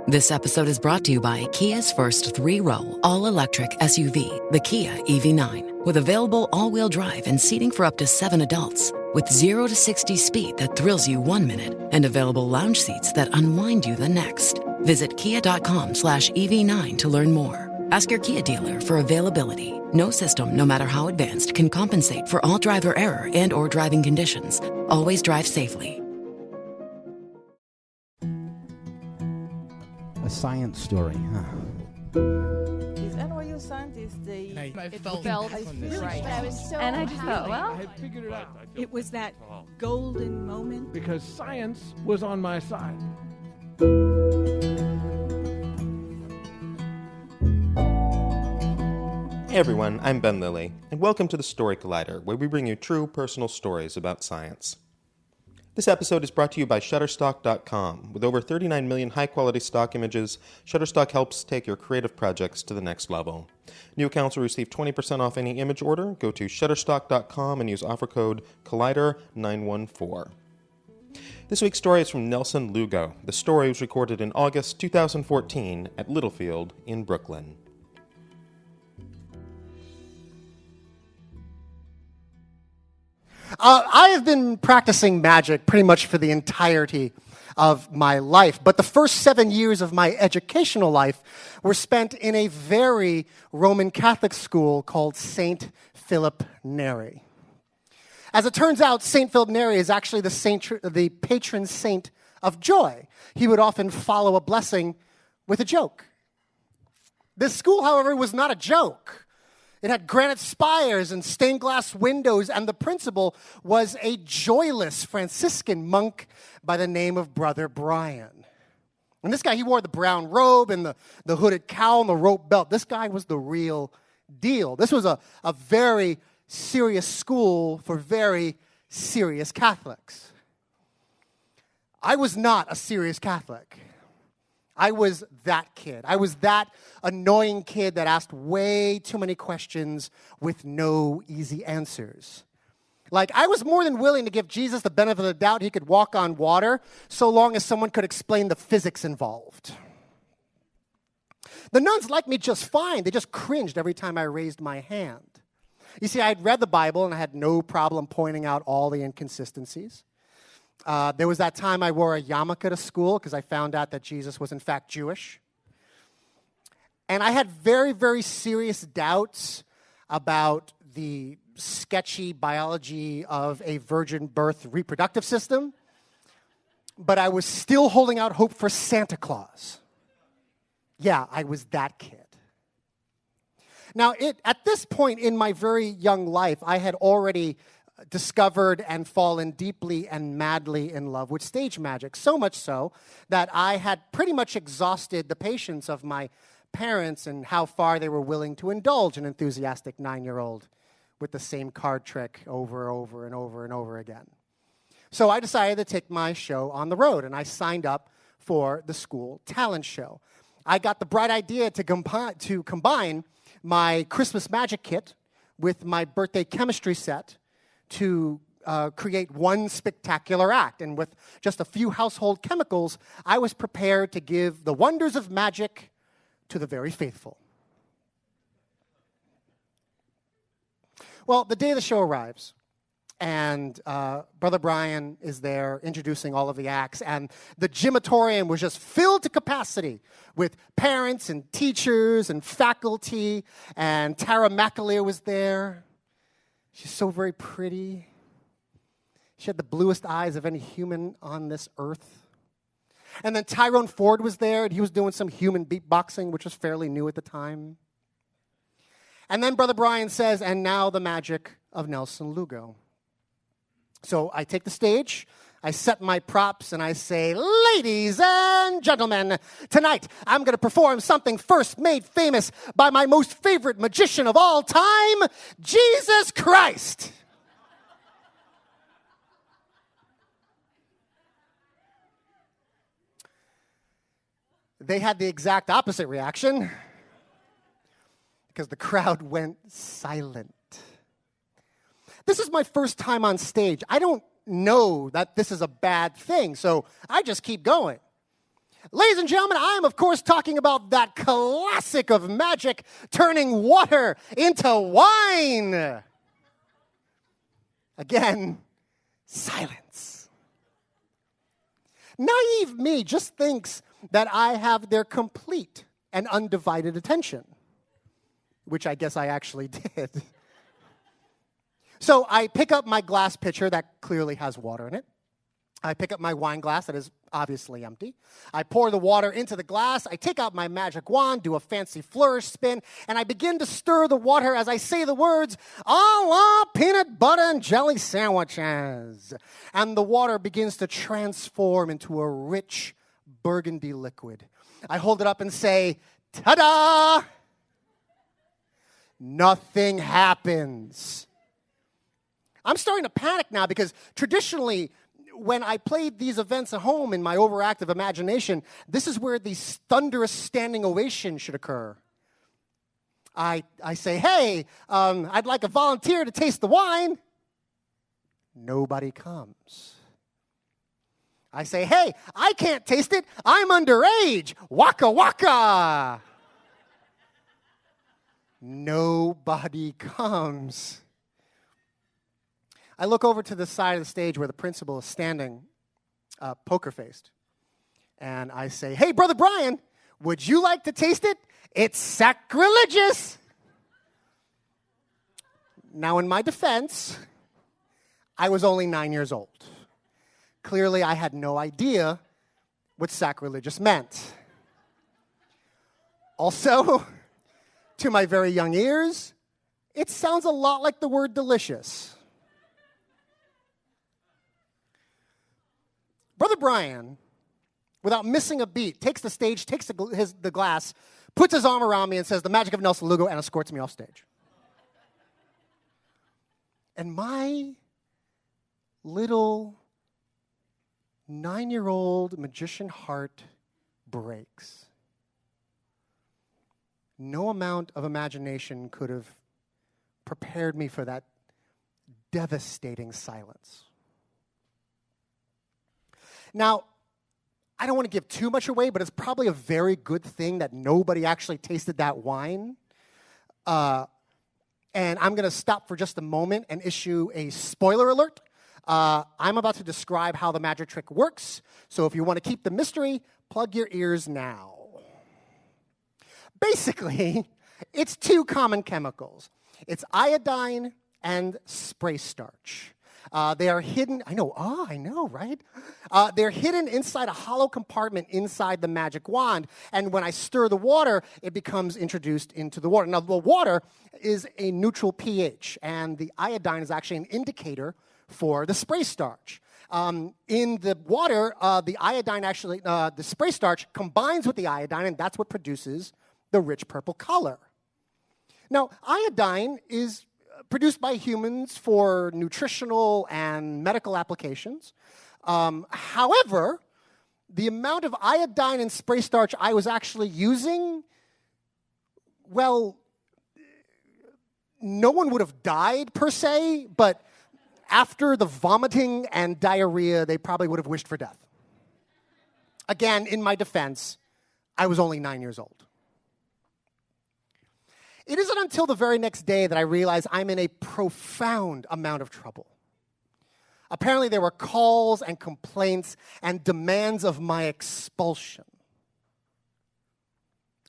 This episode is brought to you by Kia's first three-row, all-electric SUV, the Kia EV9, with available all-wheel drive and seating for up to 7 adults, with 0 to 60 speed that thrills you 1 minute and available lounge seats that unwind you the next. Visit kia.com/EV9 to learn more. Ask your Kia dealer for availability. No system, no matter how advanced, can compensate for all driver error and or driving conditions. Always drive safely. A science story, huh? These NYU scientists, I felt right. I was so And I just thought, well, I had figured it out. It was that golden moment. Because science was on my side. Hey everyone, I'm Ben Lilly, and welcome to the Story Collider, where we bring you true personal stories about science. This episode is brought to you by Shutterstock.com. With over 39 million high-quality stock images, Shutterstock helps take your creative projects to the next level. New accounts will receive 20% off any image order. Go to Shutterstock.com and use offer code Collider914. This week's story is from Nelson Lugo. The story was recorded in August 2014 at Littlefield in Brooklyn. I have been practicing magic pretty much for the entirety of my life, but the first 7 years of my educational life were spent in a very Roman Catholic school called St. Philip Neri. As it turns out, St. Philip Neri is actually the patron saint of joy. He would often follow a blessing with a joke. This school, however, was not a joke. It had granite spires and stained glass windows, and the principal was a joyless Franciscan monk by the name of Brother Brian. And this guy, he wore the brown robe and the hooded cowl and the rope belt. This guy was the real deal. This was a very serious school for very serious Catholics. I was not a serious Catholic. I was that kid. I was that annoying kid that asked way too many questions with no easy answers. Like, I was more than willing to give Jesus the benefit of the doubt he could walk on water, so long as someone could explain the physics involved. The nuns liked me just fine. They just cringed every time I raised my hand. You see, I had read the Bible, and I had no problem pointing out all the inconsistencies. There was that time I wore a yarmulke to school because I found out that Jesus was in fact Jewish. And I had very, very serious doubts about the sketchy biology of a virgin birth reproductive system. But I was still holding out hope for Santa Claus. Yeah, I was that kid. Now, at this point in my very young life, I had already discovered and fallen deeply and madly in love with stage magic, so much so that I had pretty much exhausted the patience of my parents and how far they were willing to indulge an enthusiastic 9-year-old with the same card trick over and over and over and over again. So I decided to take my show on the road, and I signed up for the school talent show. I got the bright idea to combine my Christmas magic kit with my birthday chemistry set to create one spectacular act. And with just a few household chemicals, I was prepared to give the wonders of magic to the very faithful. Well, the day the show arrives, and Brother Brian is there introducing all of the acts, and the gymatorium was just filled to capacity with parents and teachers and faculty, and Tara McAleer was there. She's so very pretty. She had the bluest eyes of any human on this earth. And then Tyrone Ford was there, and he was doing some human beatboxing, which was fairly new at the time. And then Brother Brian says, and now the magic of Nelson Lugo. So I take the stage, I set my props, and I say, ladies and gentlemen, tonight I'm going to perform something first made famous by my most favorite magician of all time, Jesus Christ. They had the exact opposite reaction because the crowd went silent. This is my first time on stage. I don't know that this is a bad thing, so I just keep going. Ladies and gentlemen, I am, of course, talking about that classic of magic, turning water into wine. Again, silence. Naive me just thinks that I have their complete and undivided attention, which I guess I actually did. So I pick up my glass pitcher that clearly has water in it. I pick up my wine glass that is obviously empty. I pour the water into the glass. I take out my magic wand, do a fancy flourish spin, and I begin to stir the water as I say the words, "A la peanut butter and jelly sandwiches." And the water begins to transform into a rich burgundy liquid. I hold it up and say, "Ta-da!" Nothing happens. I'm starting to panic now because traditionally, when I played these events at home in my overactive imagination, this is where the thunderous standing ovation should occur. I say, "Hey, I'd like a volunteer to taste the wine." Nobody comes. I say, "Hey, I can't taste it. I'm underage. Waka waka." Nobody comes. I look over to the side of the stage where the principal is standing, poker-faced. And I say, "Hey, Brother Brian, would you like to taste it? It's sacrilegious." Now, in my defense, I was only 9 years old. Clearly, I had no idea what sacrilegious meant. Also, to my very young ears, it sounds a lot like the word delicious. Brother Brian, without missing a beat, takes the stage, takes the glass, puts his arm around me and says, "The magic of Nelson Lugo," and escorts me off stage. And my little 9-year-old magician heart breaks. No amount of imagination could have prepared me for that devastating silence. Now, I don't want to give too much away, but it's probably a very good thing that nobody actually tasted that wine. And I'm going to stop for just a moment and issue a spoiler alert. I'm about to describe how the magic trick works, so if you want to keep the mystery, plug your ears now. Basically, it's two common chemicals. It's iodine and spray starch. They are hidden, I know, right? They're hidden inside a hollow compartment inside the magic wand, and when I stir the water, it becomes introduced into the water. Now, the water is a neutral pH, and the iodine is actually an indicator for the spray starch. In the water, the spray starch combines with the iodine, and that's what produces the rich purple color. Now, iodine is produced by humans for nutritional and medical applications. However, the amount of iodine and spray starch I was actually using, well, no one would have died per se, but after the vomiting and diarrhea, they probably would have wished for death. Again, in my defense, I was only 9 years old. It isn't until the very next day that I realize I'm in a profound amount of trouble. Apparently, there were calls and complaints and demands of my expulsion.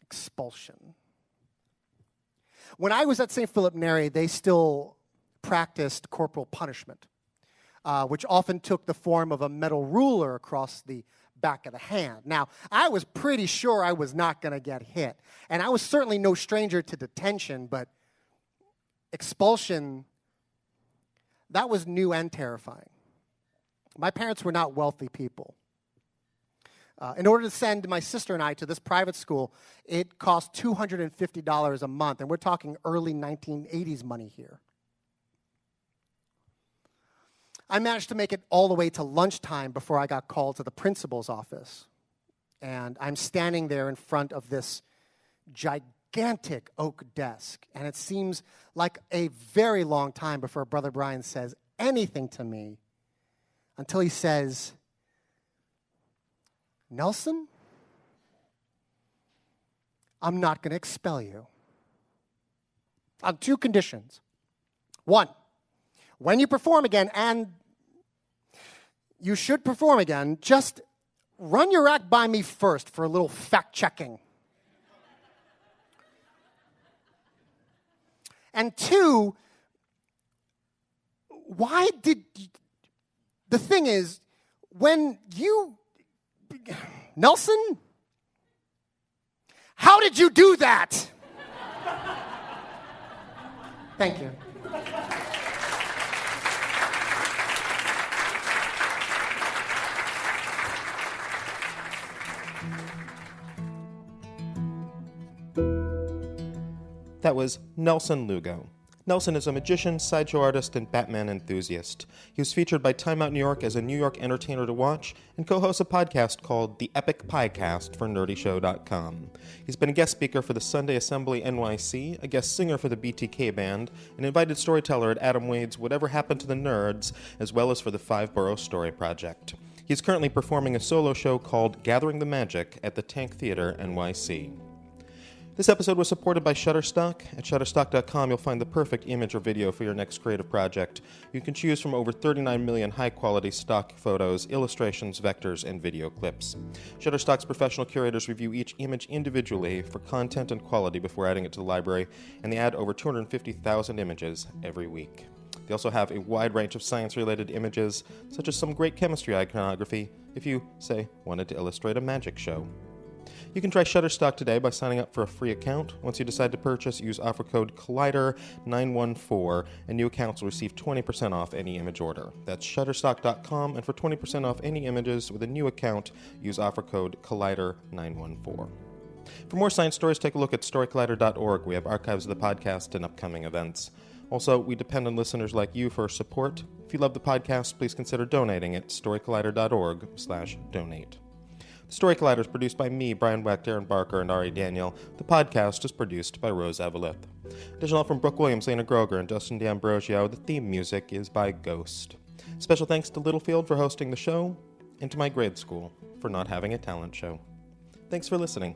Expulsion. When I was at St. Philip Neri, they still practiced corporal punishment, which often took the form of a metal ruler across the back of the hand. Now, I was pretty sure I was not going to get hit, and I was certainly no stranger to detention, but expulsion, that was new and terrifying. My parents were not wealthy people. In order to send my sister and I to this private school, it cost $250 a month, and we're talking early 1980s money here. I managed to make it all the way to lunchtime before I got called to the principal's office. And I'm standing there in front of this gigantic oak desk, and it seems like a very long time before Brother Brian says anything to me until he says, "Nelson, I'm not going to expel you. On 2 conditions. 1, when you perform again, and you should perform again, just run your act by me first for a little fact-checking. And 2, why did... The thing is, when you... Nelson? How did you do that? Thank you. That was Nelson Lugo. Nelson is a magician, sideshow artist, and Batman enthusiast. He was featured by TimeOut NY as a New York entertainer to watch and co-hosts a podcast called The EPIC PIEcast for nerdyshow.com. He's been a guest speaker for the Sunday Assembly NYC, a guest singer for the BTK Band, an invited storyteller at Adam Wade's Whatever Happened to the Nerds, as well as for the Five Boro Story Project. He's currently performing a solo show called Gathering the Magic at the Tank Theater NYC. This episode was supported by Shutterstock. At Shutterstock.com, you'll find the perfect image or video for your next creative project. You can choose from over 39 million high-quality stock photos, illustrations, vectors, and video clips. Shutterstock's professional curators review each image individually for content and quality before adding it to the library, and they add over 250,000 images every week. They also have a wide range of science-related images, such as some great chemistry iconography, if you, say, wanted to illustrate a magic show. You can try Shutterstock today by signing up for a free account. Once you decide to purchase, use offer code Collider914, and new accounts will receive 20% off any image order. That's Shutterstock.com, and for 20% off any images with a new account, use offer code Collider914. For more science stories, take a look at storycollider.org. We have archives of the podcast and upcoming events. Also, we depend on listeners like you for support. If you love the podcast, please consider donating at storycollider.org/donate. Story Collider is produced by me, Brian Wecht, Aaron Barker, and Ari Daniel. The podcast is produced by Rose Avalith. Additional help from Brooke Williams, Lena Groger, and Dustin D'Ambrosio. The theme music is by Ghost. Special thanks to Littlefield for hosting the show, and to my grade school for not having a talent show. Thanks for listening.